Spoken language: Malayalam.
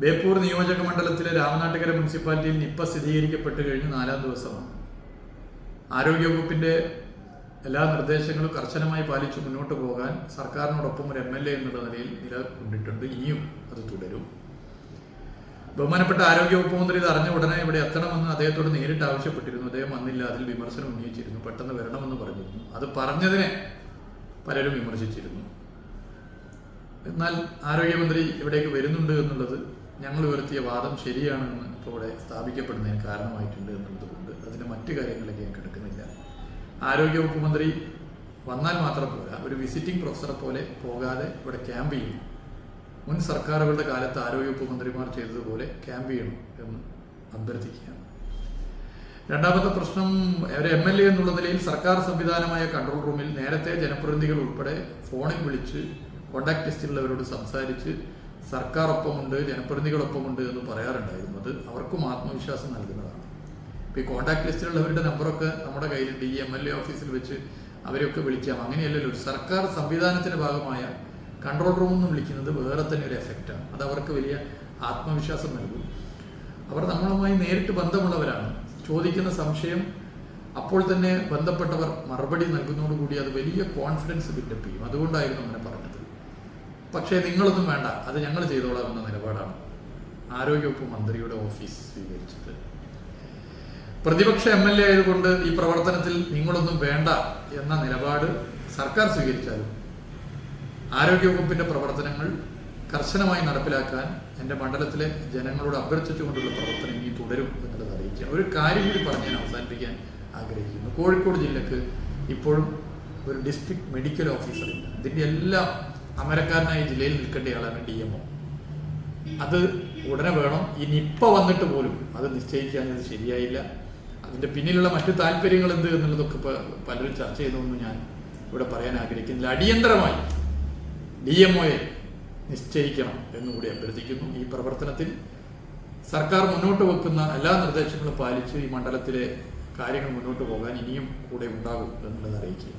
ബേപ്പൂർ നിയോജക മണ്ഡലത്തിലെ രാമനാട്ടുകര മുനിസിപ്പാലിറ്റിയിൽ നിപ്പ സ്ഥിരീകരിക്കപ്പെട്ട് കഴിഞ്ഞ് 4-ാം ദിവസമാണ്. ആരോഗ്യവകുപ്പിന്റെ എല്ലാ നിർദ്ദേശങ്ങളും കർശനമായി പാലിച്ച് മുന്നോട്ട് പോകാൻ സർക്കാരിനോടൊപ്പം ഒരു MLA എന്നുള്ള നിലയിൽ നിലകൊണ്ടിട്ടുണ്ട്. ഇനിയും അത് തുടരും. ബഹുമാനപ്പെട്ട ആരോഗ്യവകുപ്പ് മന്ത്രി ഇത് അറിഞ്ഞ ഉടനെ ഇവിടെ എത്തണമെന്ന് അദ്ദേഹത്തോട് നേരിട്ട് ആവശ്യപ്പെട്ടിരുന്നു. അദ്ദേഹം വന്നില്ല. അതിൽ വിമർശനം ഉന്നയിച്ചിരുന്നു. പെട്ടെന്ന് വരണമെന്ന് പറഞ്ഞിരുന്നു. അത് പറഞ്ഞതിനെ പലരും വിമർശിച്ചിരുന്നു. എന്നാൽ ആരോഗ്യമന്ത്രി ഇവിടേക്ക് വരുന്നുണ്ട് എന്നുള്ളത് ഞങ്ങൾ ഉയർത്തിയ വാദം ശരിയാണെന്ന് ഇപ്പോൾ ഇവിടെ സ്ഥാപിക്കപ്പെടുന്നതിന് കാരണമായിട്ടുണ്ട് എന്നുള്ളതുകൊണ്ട് അതിന് മറ്റു കാര്യങ്ങളിലേക്ക് ഞാൻ കിടക്കുന്നില്ല. ആരോഗ്യവകുപ്പ് മന്ത്രി വന്നാൽ മാത്രം പോരാ, ഒരു വിസിറ്റിംഗ് പ്രൊഫസറെ പോലെ പോകാതെ ഇവിടെ ക്യാമ്പ് ചെയ്യും. മുൻ സർക്കാരുകളുടെ കാലത്ത് ആരോഗ്യവകുപ്പ് മന്ത്രിമാർ ചെയ്തതുപോലെ ക്യാമ്പ് ചെയ്യണം എന്ന് അഭ്യർത്ഥിക്കുകയാണ്. രണ്ടാമത്തെ പ്രശ്നം, ഒരു MLA എന്നുള്ള നിലയിൽ സർക്കാർ സംവിധാനമായ കൺട്രോൾ റൂമിൽ നേരത്തെ ജനപ്രതിനിധികൾ ഉൾപ്പെടെ ഫോണിൽ വിളിച്ച് കോണ്ടാക്ട് ലിസ്റ്റിലുള്ളവരോട് സംസാരിച്ച് സർക്കാർ ഒപ്പമുണ്ട്, ജനപ്രതിനിധികളൊപ്പമുണ്ട് എന്ന് പറയാറുണ്ടായിരുന്നു. അത് അവർക്കും ആത്മവിശ്വാസം നൽകുന്നതാണ്. ഇപ്പോൾ ഈ കോണ്ടാക്ട് ലിസ്റ്റിലുള്ളവരുടെ നമ്പറൊക്കെ നമ്മുടെ കയ്യിലുണ്ട്. ഈ MLA ഓഫീസിൽ വെച്ച് അവരെയൊക്കെ വിളിക്കാം. അങ്ങനെയല്ലല്ലോ. ഒരു സർക്കാർ സംവിധാനത്തിന്റെ ഭാഗമായ കൺട്രോൾ റൂമിൽ നിന്ന് വിളിക്കുന്നത് വേറെ തന്നെ ഒരു എഫക്റ്റാണ്. അത് അവർക്ക് വലിയ ആത്മവിശ്വാസം നൽകും. അവർ നമ്മളുമായി നേരിട്ട് ബന്ധമുള്ളവരാണ്. ചോദിക്കുന്ന സംശയം അപ്പോൾ തന്നെ ബന്ധപ്പെട്ടവർ മറുപടി നൽകുന്നതോടുകൂടി അത് വലിയ കോൺഫിഡൻസ് ബിൽഡപ്പ് ചെയ്യും. അതുകൊണ്ടായിരുന്നു അങ്ങനെ പറഞ്ഞത്. പക്ഷേ നിങ്ങളൊന്നും വേണ്ട, അത് ഞങ്ങൾ ചെയ്തോളാം എന്ന നിലപാടാണ് ആരോഗ്യവകുപ്പ് മന്ത്രിയുടെ ഓഫീസ് സ്വീകരിച്ചത്. പ്രതിപക്ഷ MLA ആയതുകൊണ്ട് ഈ പ്രവർത്തനത്തിൽ നിങ്ങളൊന്നും വേണ്ട എന്ന നിലപാട് സർക്കാർ സ്വീകരിച്ചാലും ആരോഗ്യവകുപ്പിന്റെ പ്രവർത്തനങ്ങൾ കർശനമായി നടപ്പിലാക്കാൻ എൻ്റെ മണ്ഡലത്തിലെ ജനങ്ങളോട് അഭ്യർത്ഥിച്ചുകൊണ്ടുള്ള പ്രവർത്തനം ഇനി തുടരും എന്നുള്ളത് അറിയിക്കുകയാണ്. ഒരു കാര്യം കൂടി പറഞ്ഞ് ഞാൻ അവസാനിപ്പിക്കാൻ ആഗ്രഹിക്കുന്നു. കോഴിക്കോട് ജില്ലക്ക് ഇപ്പോഴും ഒരു ഡിസ്ട്രിക്ട് മെഡിക്കൽ ഓഫീസർ ഇല്ല. ഇതിൻ്റെ എല്ലാം അമരക്കാരനായി ജില്ലയിൽ നിൽക്കേണ്ടയാളാണ് DMO. അത് ഉടനെ വേണം. ഈ നിപ്പ വന്നിട്ട് പോലും അത് നിശ്ചയിക്കാനത് ശരിയായില്ല. അതിൻ്റെ പിന്നിലുള്ള മറ്റു താല്പര്യങ്ങൾ എന്ത് എന്നുള്ളതൊക്കെ പലരും ചർച്ച ചെയ്തതൊന്നും ഞാൻ ഇവിടെ പറയാൻ ആഗ്രഹിക്കുന്നില്ല. അടിയന്തരമായി DMOയെ നിശ്ചയിക്കണം എന്നുകൂടി അഭ്യർത്ഥിക്കുന്നു. ഈ പ്രവർത്തനത്തിൽ സർക്കാർ മുന്നോട്ട് വെക്കുന്ന എല്ലാ നിർദ്ദേശങ്ങളും പാലിച്ച് ഈ മണ്ഡലത്തിലെ കാര്യങ്ങൾ മുന്നോട്ട് പോകാൻ ഇനിയും കൂടെ ഉണ്ടാകും എന്നുള്ളത് അറിയിക്കുക.